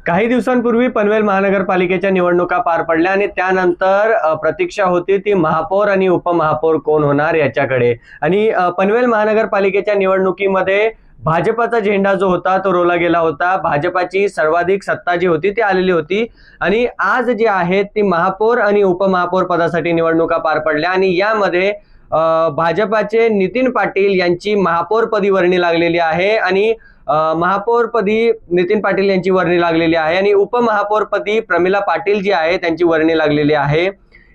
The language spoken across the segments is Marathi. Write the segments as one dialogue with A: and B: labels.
A: काही दिवसांपूर्वी पनवेल महानगरपालिकेच्या निवडणुका पार पडल्या आणि त्यानंतर प्रतीक्षा होती ती महापौर आणि उपमहापौर कोण होणार याच्याकडे। आणि पनवेल महानगरपालिकेच्या निवडणुकीमध्ये भाजपाचा झेंडा जो होता तो रोवला गेला होता। भाजपाची सर्वाधिक सत्ता जी होती ती आलेली होती आणि आज जी आहे ती महापौर आणि उपमहापौर पदासाठी निवडणुका पार पडल्या आणि यामध्ये भाजपाचे नितीन पाटील यांची महापौरपदी वर्णी लागलेली आहे आणि महापौरपदी नितीन पाटील यांची वर्णी लागलेली आहे आणि उपमहापौरपदी प्रमिला पाटील जी आहे त्यांची वर्णी लागलेली आहे।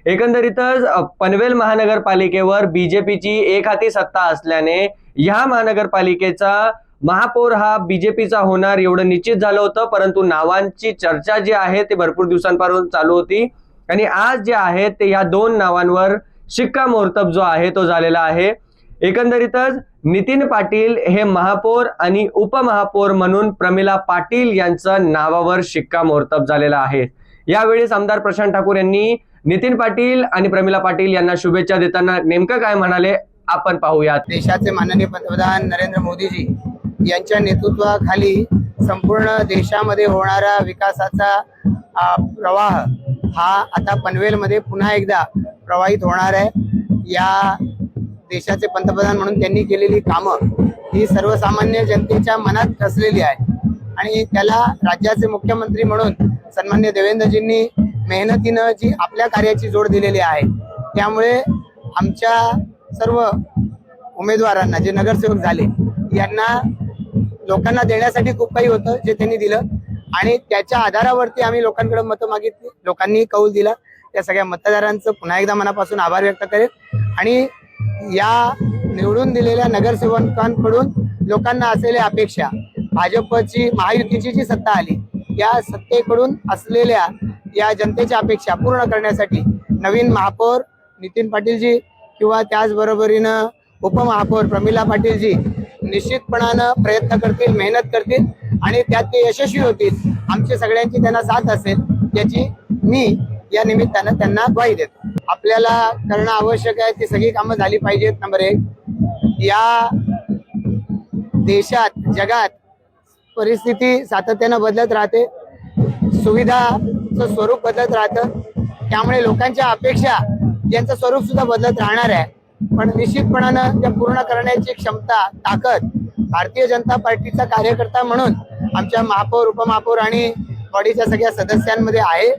A: एकंदरीतच पनवेल महानगरपालिकेवर बीजेपीची एकहाती सत्ता असल्याने या महानगरपालिकेचा महापौर हा बीजेपीचा होणार एवढं निश्चित झालं होतं, परंतु नावांची चर्चा जी आहे ते भरपूर दिवसांपासून चालू होती आणि आज जे आहे ते या दोन नावांवर शिक्कामोर्तब जो आहे तो झालेला आहे। एकंदरीतच नितीन पाटील हे महापौर आणि उपमहापौर म्हणून प्रमिला पाटील यांच्या नावावर शिक्कामोर्तब झालेला आहे। यावेळी आमदार प्रशांत ठाकूर यांनी नितीन पाटील आणि प्रमिला पाटील यांना शुभेच्छा देताना नेमकं काय म्हणाले आपण पाहूयात।
B: देशाचे माननीय पंतप्रधान नरेंद्र मोदीजी यांच्या नेतृत्वाखाली संपूर्ण देशामध्ये होणारा विकासाचा प्रवाह हा आता पनवेलमध्ये पुन्हा एकदा प्रवाहित होणार आहे। या देशाचे पंतप्रधान म्हणून त्यांनी केलेली कामं ही सर्वसामान्य जनतेच्या मनात ठसलेली आहे आणि त्याला राज्याचे मुख्यमंत्री म्हणून सन्माननीय देवेंद्रजींनी मेहनतीनं जी आपल्या कार्याची जोड दिलेली आहे, त्यामुळे आमच्या सर्व उमेदवारांना जे नगरसेवक झाले यांना लोकांना देण्यासाठी खूप काही होतं जे त्यांनी दिलं आणि त्याच्या आधारावरती आम्ही लोकांकडे मतं मागितली, लोकांनी कौल दिला। त्या सगळ्या मतदारांचं पुन्हा एकदा मनापासून आभार व्यक्त करेल आणि या निवडून दिलेल्या नगरसेवकांकडून लोकांना असलेल्या अपेक्षा, भाजपची महायुतीची जी सत्ता आली या सत्तेकडून असलेल्या या जनतेच्या अपेक्षा पूर्ण करण्यासाठी नवीन महापौर नितीन पाटीलजी किंवा त्याचबरोबरीनं उपमहापौर प्रमिला पाटीलजी निश्चितपणानं प्रयत्न करतील, मेहनत करतील आणि त्यात ते यशस्वी होतील। आमची सगळ्यांची त्यांना साथ असेल याची मी या निमित्तानं त्यांना ग्वाही देतो। आपल्याला करणं आवश्यक आहे ती सगळी कामं झाली पाहिजेत। नंबर 1, या देशात जगात परिस्थिती सातत्यानं बदलत राहते, सुविधाचं स्वरूप बदलत राहतं, त्यामुळे लोकांच्या अपेक्षा यांचं स्वरूप सुद्धा बदलत राहणार आहे, पण निश्चितपणानं त्या पूर्ण करण्याची क्षमता, ताकद भारतीय जनता पार्टीचा कार्यकर्ता म्हणून आमच्या महापौर, उपमहापौर आणि बॉडीच्या सगळ्या सदस्यांमध्ये आहे।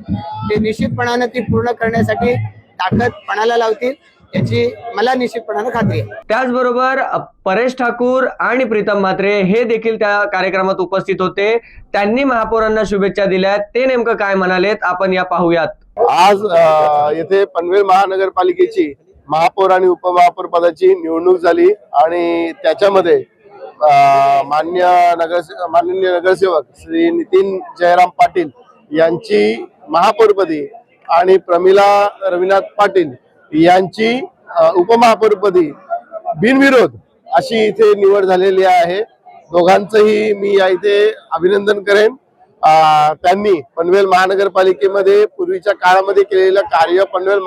B: ते निश्चितपणानं ती पूर्ण करण्यासाठी ताकद पणाला लावतील याची मला निश्चितपणानं खात्री आहे।
A: त्याचबरोबर परेश ठाकूर आणि प्रीतम म्हात्रे हे देखील त्या कार्यक्रमात उपस्थित होते। त्यांनी महापौरांना शुभेच्छा दिल्या, ते नेमकं काय म्हणालेत आपण या पाहूयात।
C: आज येथे पनवेल महानगरपालिकेची महापौर आणि उपमहापौर पदाची निवडणूक झाली आणि त्याच्यामध्ये माननीय नगरसेवक श्री नितीन जयराम पाटील यांची महापौरपदी आणि प्रमिला रविनाथ पाटील यांची उपमहापौरपदी बिनविरोध अशी इथे निवड झालेली आहे। दोघांचंही मी या इथे अभिनंदन करेन। त्यांनी पनवेल महानगरपालिकेमध्ये पूर्वीच्या काळामध्ये केलेलं कार्य पनवेल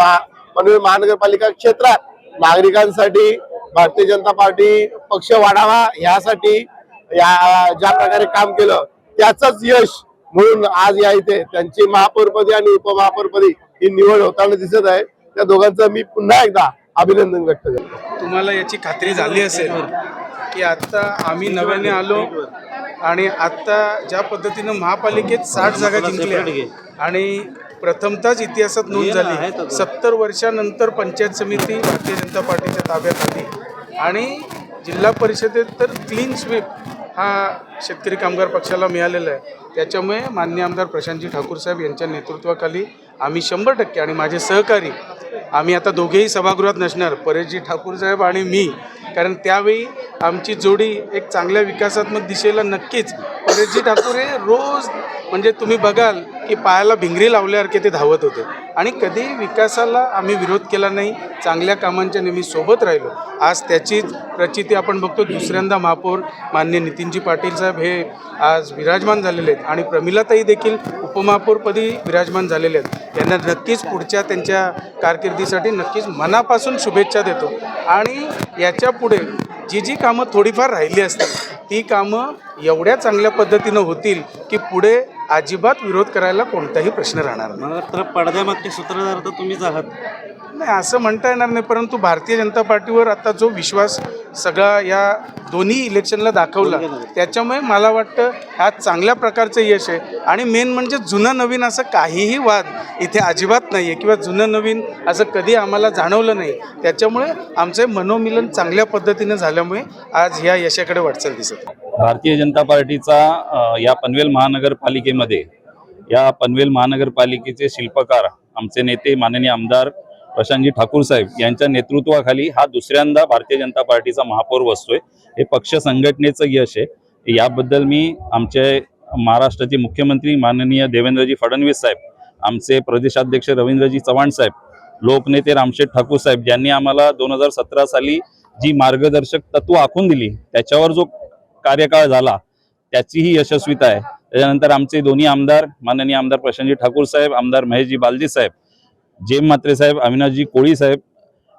C: महानगरपालिका क्षेत्रात नागरिकांसाठी भारतीय जनता पार्टी पक्ष वाढावा यासाठी ज्या प्रकारे काम केलं त्याचंच यश म्हणून आज या इथे त्यांची महापौरपदी आणि उपमहापौरपदी ही निवड होताना दिसत आहे। त्या दोघांचं मी पुन्हा एकदा अभिनंदन व्यक्त करतो।
D: तुम्हाला याची खात्री झाली असेल की आता आम्ही नव्याने आलो आणि आता ज्या पद्धतीनं महापालिकेत 60 जागा जिंकल्या आणि प्रथमतःच इतिहासात नोंद झाली, 70 वर्षानंतर पंचायत समिती भारतीय जनता पार्टीच्या ताब्यात आली आणि जिल्हा परिषदेत तर क्लीन स्वीप हा शेतकरी कामगार पक्षाला मिळालेला आहे। त्याच्यामुळे माननीय आमदार प्रशांतजी ठाकूर साहेब यांच्या नेतृत्वाखाली आम्ही 100% आणि माझे सहकारी आम्ही आता दोघेही सभागृहात नसणार, परेशजी ठाकूर साहेब आणि मी, कारण त्यावेळी आमची जोडी एक चांगल्या विकासात्मक दिशेला नक्कीच। परेशजी ठाकूर हे रोज म्हणजे तुम्ही बघाल की पायाला भिंगरी लावल्यासारखे ते धावत होते आणि कधीही विकासाला आम्ही विरोध केला नाही, चांगल्या कामांच्या नेहमी सोबत राहिलो। आज त्याचीच प्रचिती आपण बघतो। दुसऱ्यांदा महापौर माननीय नितीनजी पाटील साहेब हे आज विराजमान झालेले आहेत आणि प्रमिलाताई देखील उपमहापौरपदी विराजमान झालेले आहेत। यांना नक्कीच पुढच्या त्यांच्या कारकिर्दीसाठी नक्कीच मनापासून शुभेच्छा देतो आणि याच्या पुढे जी कामं थोडीफार राहिली असतील ती कामं एवढ्या चांगल्या पद्धतीनं होतील की पुढे अजिबात विरोध करायला कोणताही प्रश्न राहणार नाही.
E: मला तर पडद्यामागचे सूत्रधार तर तुम्हीच आहात.
D: नाही असं म्हणता येणार नाही, परंतु भारतीय जनता पार्टीवर आता जो विश्वास सगळा या दोन्ही इलेक्शनला दाखवला त्याच्यामुळे मला वाटतं ह्या चांगल्या प्रकारचं यश आहे. आणि मेन म्हणजे जुनं नवीन असं काहीही वाद इथे अजिबात नाही आहे किंवा जुनं नवीन असं कधी आम्हाला जाणवलं नाही. त्याच्यामुळे आमचे मनोमिलन चांगल्या पद्धतीनं झाल्यामुळे आज ह्या यशाकडे वाटचाल दिसत आहे.
F: भारतीय जनता पार्टीचा या पनवेल महानगरपालिकेमध्ये या पनवेल महानगरपालिकेचे शिल्पकार आमचे नेते माननीय आमदार प्रशांतजी ठाकूर साहेब यांच्या नेतृत्वाखाली हा दुसऱ्यांदा भारतीय जनता पार्टीचा महापौर बसतोय. हे पक्ष संघटनेचं यश आहे. याबद्दल मी आमचे महाराष्ट्राचे मुख्यमंत्री माननीय देवेंद्रजी फडणवीस साहेब, आमचे प्रदेशाध्यक्ष रवींद्रजी चव्हाण साहेब, लोकनेते रामशेठ ठाकूर साहेब ज्यांनी आम्हाला 2017 साली जी मार्गदर्शक तत्व आखून दिली त्याच्यावर जो कार्यकाळ झाला त्याची ही यशस्वीता आहे. त्याच्यानंतर आमचे दोन्ही आमदार माननीय आमदार प्रशांतजी ठाकूर साहेब, आमदार महेशजी बालजी साहेब, जेम म्हात्रे साहेब, अविनाशजी कोळी साहेब,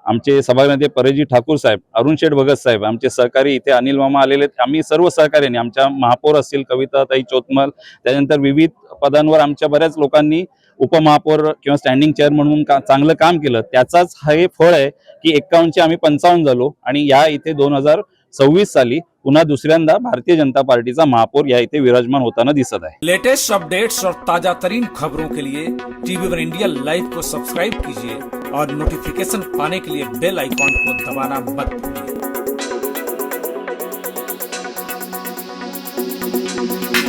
F: आमचे सभागृह परेशजी ठाकूर साहेब, अरुण शेठ भगत साहेब, आमचे सहकारी इथे अनिल मामा आलेले. आम्ही सर्व सहकार्याने आमच्या महापौर असतील कविताताई चोतमल, त्यानंतर विविध पदांवर आमच्या बऱ्याच लोकांनी उपमहापौर किंवा स्टँडिंग चेअर म्हणून चांगलं काम केलं. त्याचाच हे फळ आहे की 51 आम्ही 55 झालो आणि या इथे 2026 साली पुन्हा दुसऱ्यांदा भारतीय जनता पार्टीचा महापौर या इथे विराजमान होताना दिसत आहे.
G: लेटेस्ट अपडेट्स और ताजा तरीन खबरों के लिए टीवी1 इंडिया लाइव को सब्सक्राइब कीजिए और नोटिफिकेशन पाने के लिए बेल आइकॉन को दबाना मत भूलिए.